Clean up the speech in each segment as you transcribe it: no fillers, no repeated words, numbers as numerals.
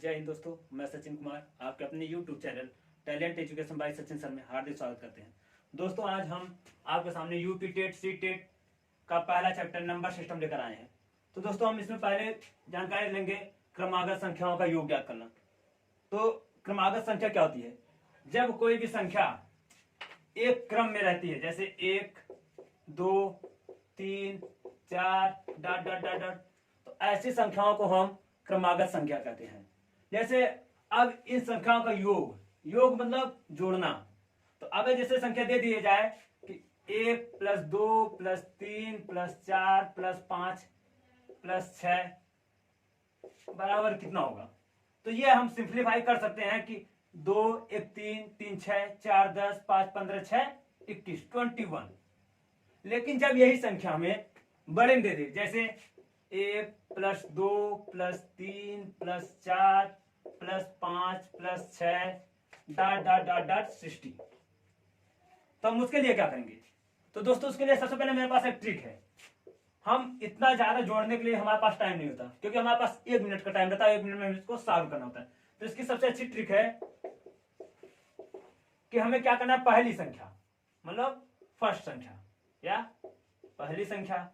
जय हिंद दोस्तों, मैं सचिन कुमार आपके अपने YouTube channel talent education by Sachin sir में हार्दिक स्वागत करते हैं। दोस्तों आज हम आपके सामने यूपी टेट सी टेट का पहला चैप्टर नंबर सिस्टम लेकर आए हैं। तो दोस्तों हम इसमें पहले जानकारी लेंगे क्रमागत संख्याओं का योग ज्ञात करना। तो क्रमागत संख्या क्या होती है? जब कोई भी संख्या एक क्रम में रहती है, जैसे 1 2 3 4 डॉट डॉट डॉट डॉट, तो ऐसी संख्याओं को हम क्रमागत संख्या कहते हैं। जैसे अब इन संख्याओं का योग मतलब जोड़ना। तो अगर जैसे संख्या दे दी जाए कि 1 + 2 + 3 + 4 + 5 + 6 बराबर कितना होगा, तो ये हम सिंप्लीफाई कर सकते हैं कि 2 1 3 3 6 4 10 5 15 6 21 21। लेकिन जब यही संख्या हमें बड़े में दे दे, जैसे 1 + 2 + 3 + 4 + 5 + 6 डॉट डॉट डॉट डॉट 60, तो हम उसके लिए क्या करेंगे? तो दोस्तों उसके लिए सबसे पहले मेरे पास एक ट्रिक है। हम इतना ज्यादा जोड़ने के लिए हमारे पास टाइम नहीं होता, क्योंकि हमारे पास 1 मिनट का टाइम रहता है। 1 मिनट में इसको सॉल्व करना होता है। तो इसकी सबसे अच्छी ट्रिक है कि हमें क्या करना है, पहली संख्या मतलब फर्स्ट संख्या या पहली संख्या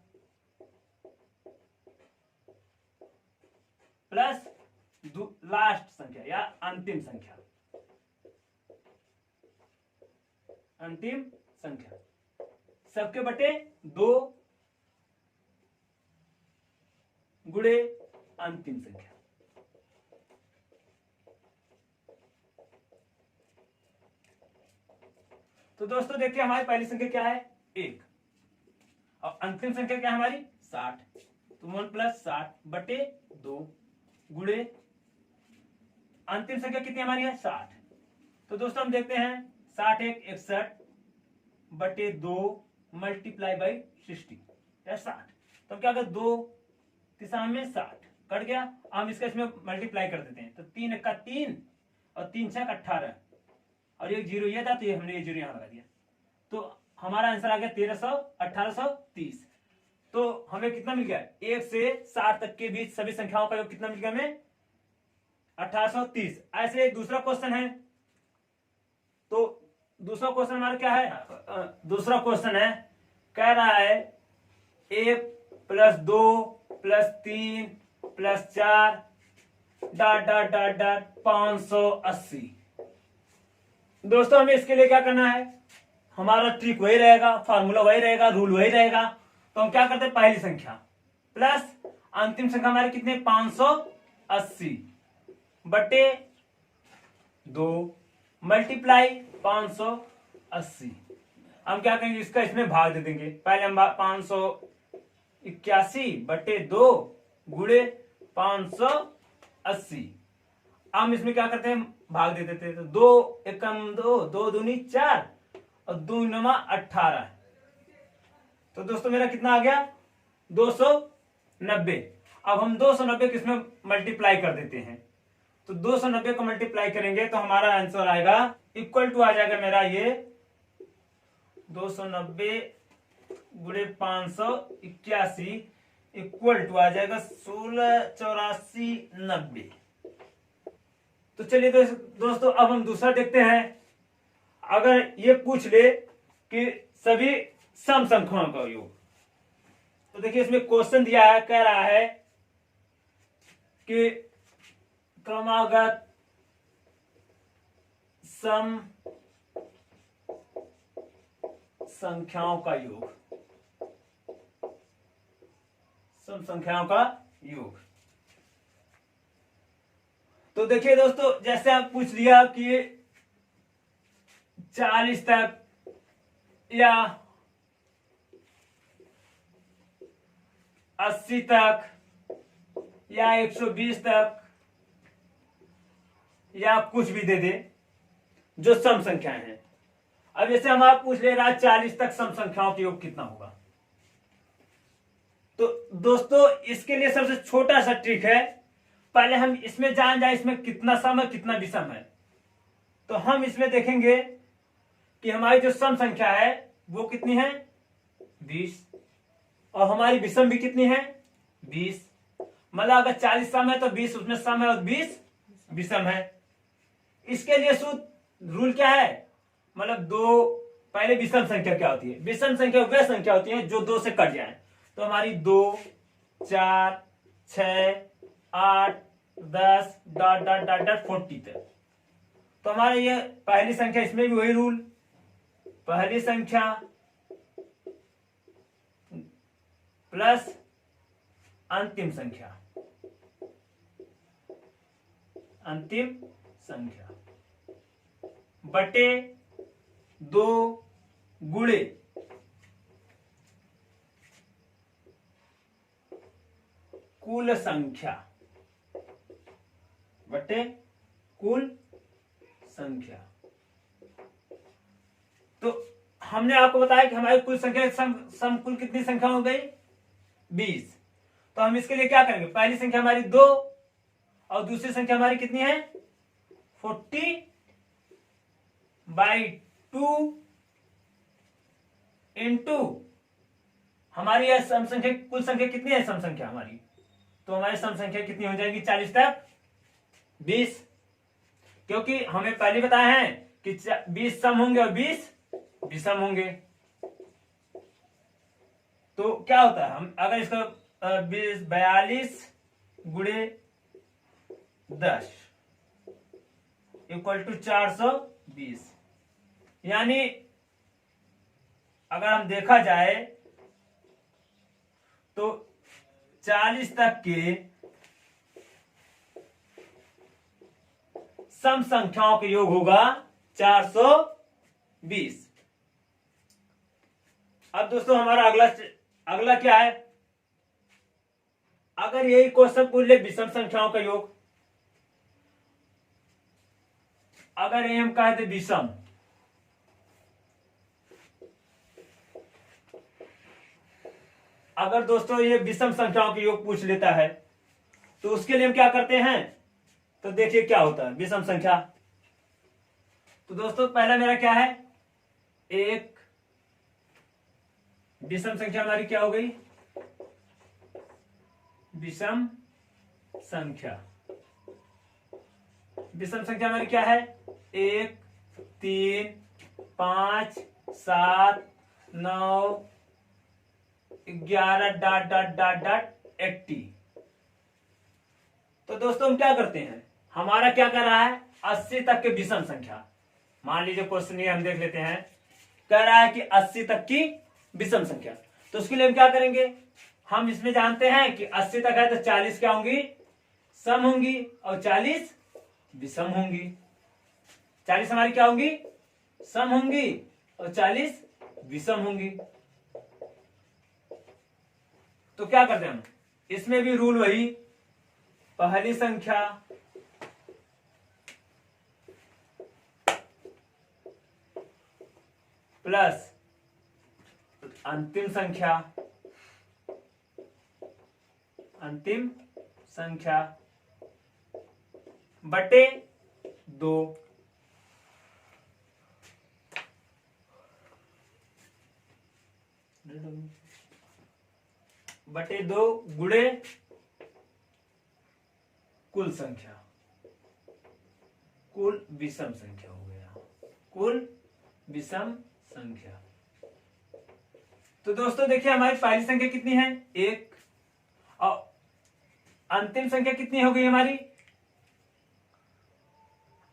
प्लस लास्ट संख्या या अंतिम संख्या, अंतिम संख्या सबके बटे 2 गुणे अंतिम संख्या। तो दोस्तों देखिए हमारी पहली संख्या क्या है, 1, और अंतिम संख्या क्या है हमारी 60। तो 1 + 60 बटे 2 गुणे अंतिम संख्या कितनी हमारी है 60। तो दोस्तों हम देखते हैं 60 1 61 बटे 2 × 60 या 60। तो क्या कर 2 दिशा में 60 कट गया। हम इसका इसमें मल्टीप्लाई कर देते हैं। तो 3 × 3 और 3 × 6 = 18 और एक जीरो ये था, तो ये हमने ये जीरो यहां लगा दिया। तो हमारा आंसर आ गया 1300 1830। तो हमें कितना मिल गया, 1 से 60 तक के बीच सभी संख्याओं का योग कितना मिल गया हमें 1830। ऐसे दूसरा क्वेश्चन है। तो दूसरा क्वेश्चन हमारा क्या है, दूसरा क्वेश्चन है कह रहा है 1 + 2 + 3 + 4 डॉट डॉट डॉट डॉट 580। दोस्तों हमें इसके लिए क्या करना है, हमारा ट्रिक वही रहेगा, फार्मूला वही रहेगा, रूल वही रहेगा। तो हम क्या करते हैं, पहली संख्या प्लस अंतिम संख्या हमारे कितने 580 बटे 2 मल्टीप्लाई 580। हम क्या करेंगे, इसका इसमें भाग दे देंगे। पहले हम 581 बटे 2 गुणे 580। हम इसमें क्या करते हैं, भाग दे देते हैं। तो 2 एकम 2 2 दूनी 4 और 2 नमा 18। तो दोस्तों मेरा कितना आ गया 290। अब हम 290 को इसमें मल्टीप्लाई कर देते हैं। तो 290 को मल्टीप्लाई करेंगे तो हमारा आंसर आएगा इक्वल टू आ जाएगा मेरा ये 290 गुणे 581 इक्वल टू आ जाएगा 16 84 90। तो चलिए दोस्तों अब हम दूसरा देखते हैं। अगर ये पूछ ले कि सभी सम संख्याओं का योग, तो देखिए इसमें क्वेश्चन दिया है, कह रहा है कि क्रमागत सम संख्याओं का योग, सम संख्याओं का योग। तो देखिए दोस्तों जैसे आप पूछ लिया कि 40 तक या 80 तक या 120 तक या कुछ भी दे दे जो सम संख्याएं हैं। अब जैसे हम आप पूछ ले रहा 40 तक सम संख्याओं का योग कितना होगा। तो दोस्तों इसके लिए सबसे छोटा सा ट्रिक है, पहले हम इसमें जान जाए इसमें कितना सम है कितना विषम है। तो हम इसमें देखेंगे कि हमारी जो सम संख्या है वो कितनी है 20 और हमारी विषम भी कितनी है 20। मतलब अगर 40 सम है तो 20 उसमें सम है और 20 विषम है। इसके लिए सूत्र रूल क्या है, मतलब दो, पहले विषम संख्या क्या होती है, विषम संख्या वह संख्या होती है जो 2 से कट जाए। तो हमारी 2, 4, 6, 8, 10 डॉट डॉट डॉट डॉट 40 तक। तो हमारा ये पहली संख्या, इसमें भी वही रूल, पहली संख्या प्लस अंतिम संख्या, अंतिम संख्या बटे 2 गुणे कुल संख्या, बटे कुल संख्या। तो हमने आपको बताया कि हमारी कुल संख्या सम कुल कितनी संख्या हो गई, 20। तो हम इसके लिए क्या करेंगे, पहली संख्या हमारी 2 और दूसरी संख्या हमारी कितनी है, 40/2 इंटू हमारी यह सम संख्या, कुल संख्या कितनी है सम संख्या हमारी, तो हमारी सम संख्या कितनी हो जाएगी, 40 तक 20। क्योंकि हमें पहले बताया है कि 20 सम होंगे और 20 विषम होंगे। तो क्या होता है, हम अगर इसको 42 गुणे 10 इक्वल टू 420, यानी अगर हम देखा जाए तो 40 तक के सम संख्याओं के योग होगा 420। अब दोस्तों हमारा अगला क्या है, अगर यही क्वेश्चन पूछ ले विषम संख्याओं का योग, अगर ये हम कहते विषम, अगर दोस्तों ये विषम संख्याओं के योग पूछ लेता है तो उसके लिए हम क्या करते हैं, तो देखिए क्या होता है विषम संख्या। तो दोस्तों पहला मेरा क्या है, एक विषम संख्या हमारी क्या हो गई, विषम संख्या, विषम संख्या हमारी क्या है, 1, 3, 5, 7, 9, 11 डॉट डॉट डॉट डॉट 80। तो दोस्तों हम क्या करते हैं, हमारा क्या कर रहा है, 80 तक के विषम संख्या, मान लीजिए क्वेश्चन ये हम देख लेते हैं, कह रहा है कि 80 तक की विषम संख्या। तो उसके लिए हम क्या करेंगे, हम इसमें जानते हैं कि 80 तक है तो 40 क्या होंगी, सम होंगी और 40 विषम होंगी। 40 हमारी क्या होंगी, सम होंगी और 40 विषम होंगी। तो क्या करते हैं हम, इसमें भी रूल वही, पहली संख्या प्लस अंतिम संख्या, अंतिम संख्या बटे 2, बटे 2 गुणे कुल संख्या, कुल विषम संख्या हो गया, कुल विषम संख्या। तो दोस्तों देखिए हमारी पहली संख्या कितनी है, 1, और अंतिम संख्या कितनी हो गई हमारी,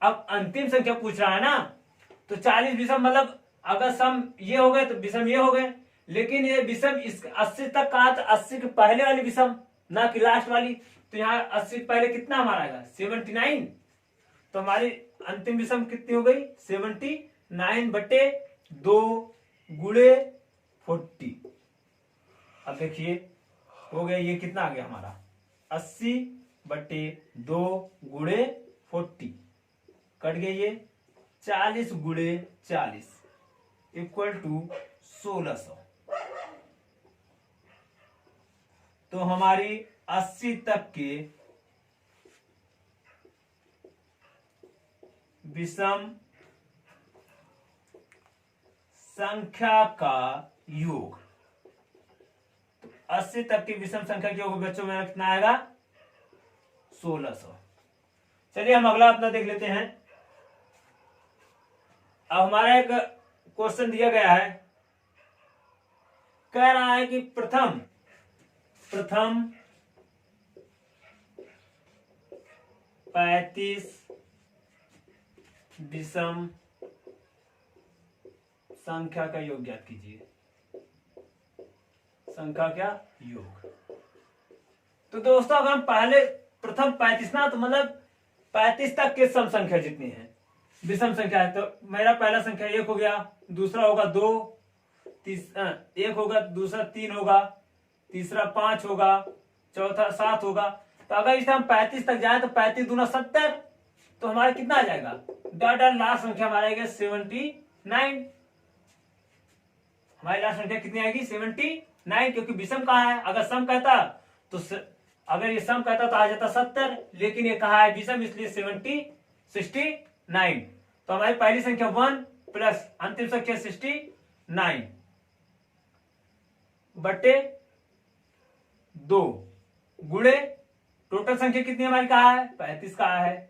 अब अंतिम संख्या पूछ रहा है ना, तो 40 विषम, मतलब अगर सम ये हो गए तो विषम ये हो गए, लेकिन ये विषम इस 80 तक कहा तो 80 के पहले वाली विषम, ना कि लास्ट वाली। तो यहाँ 80 पहले कितना हमारा आएगा, 79। तो हमारी अंतिम विषम कितनी हो गई, 79 बटे 2 गुणे 40। अब देखिए हो गया, ये कितना आ गया हमारा, 80 बटे 2 गुणे 40, कट गई ये 40 गुणे 40 इक्वल टू 1600। तो हमारी 80 तक के विषम संख्या का योग, तो 80 तक की विषम संख्या के योग बच्चों में कितना आएगा, 1600। चलिए हम अगला अपना देख लेते हैं। अब हमारा एक क्वेश्चन दिया गया है, कह रहा है कि प्रथम 35 विषम संख्या का योग ज्ञात कीजिए। संख्या क्या? योग। तो दोस्तों अगर हम पहले प्रथम 35 ना, तो मतलब 35 तक के सम संख्या जितनी है विषम संख्या है, तो मेरा पहला संख्या 1 हो गया, दूसरा होगा 2, एक होगा, दूसरा 3 होगा, तीसरा 5 होगा, चौथा 7 होगा। तो अगर इसे हम 35 तक जाए तो 35 दूना 70, तो हमारा कितना आ जाएगा? डाटा लास्ट संख्या हमारा आएगा 79। हमारी लास्ट संख्या कितनी आएगी? 79, क्योंकि विषम कहा है। अगर सम कहता तो अगर ये सम कहता तो आ जाता 70, लेकिन ये कहा है विषम, इसलिए 69। तो हमारी पहली संख्या 1 प्लस अंतिम संख्या 69 बटे 2 गुणे टोटल संख्या कितनी हमारी कहा है? 35 कहा है।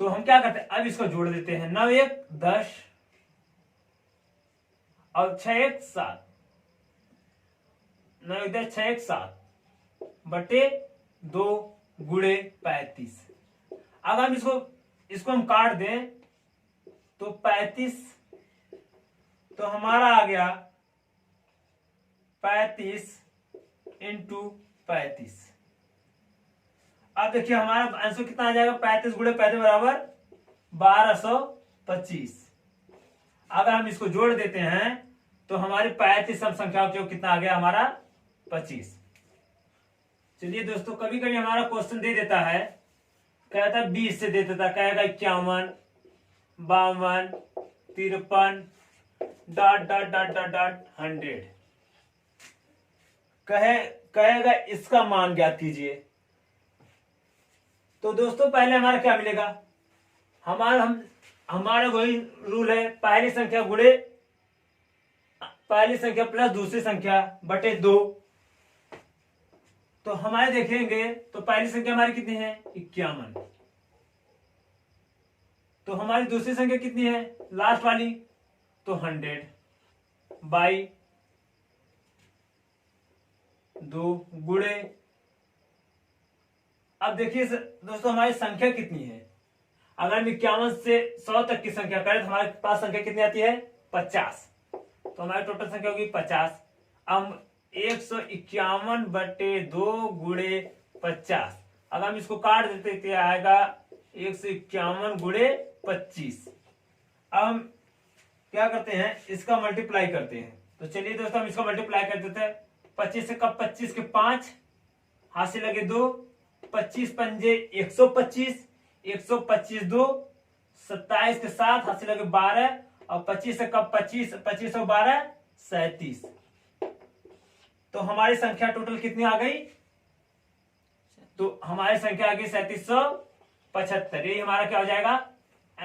तो हम क्या करते हैं, अब इसको जोड़ देते हैं। 9 1 10 और 6 1 7, 9 1 10 6 1 7 बटे 2 गुणे 35। अब हम इसको हम काट दें तो 35, तो हमारा आ गया 35 इंटू 35। अब देखिए हमारा आंसर कितना आ जाएगा? 35 गुणे 35 बराबर 1225। अगर हम इसको जोड़ देते हैं तो हमारी 35 सम संख्याओं के कितना आ गया? हमारा 25। चलिए दोस्तों, कभी कभी हमारा क्वेश्चन दे देता है, कहता 20 से दे देता, कहेगा 51 52 53 dot dot dot dot dot 100, कहेगा इसका मान ज्ञात कीजिए। तो दोस्तों पहले हमारा क्या मिलेगा? हमारा वही रूल है, पहली संख्या गुणे पहली संख्या प्लस दूसरी संख्या बटे 2। तो हमारे देखेंगे तो पहली संख्या हमारी कितनी है? 51। तो हमारी दूसरी संख्या कितनी है लास्ट वाली? तो 100 बाई 2 गुणे, अब देखिए दोस्तों हमारी संख्या कितनी है। अगर हम 51 से 100 तक की संख्या करें तो हमारे पास संख्या कितनी आती है? 50। तो हमारी टोटल संख्या होगी 50। अब 151 बटे 2 गुणे 50, अगर हम इसको काट देते तो आएगा 151 गुणे 25। अब हम क्या करते हैं, इसका मल्टीप्लाई करते हैं। तो चलिए दोस्तों हम इसका मल्टीप्लाई कर देते हैं। 25 से कब? 25 के 5, हाथ से लगे 2, 25 पंजे 125, 125 2, 27 के 7, हाथ से लगे 12, और 25 से कब? 25, 25 और 12 37। तो हमारी संख्या टोटल कितनी आ गई? तो हमारी संख्या आ गई 3775। यही हमारा क्या हो जाएगा?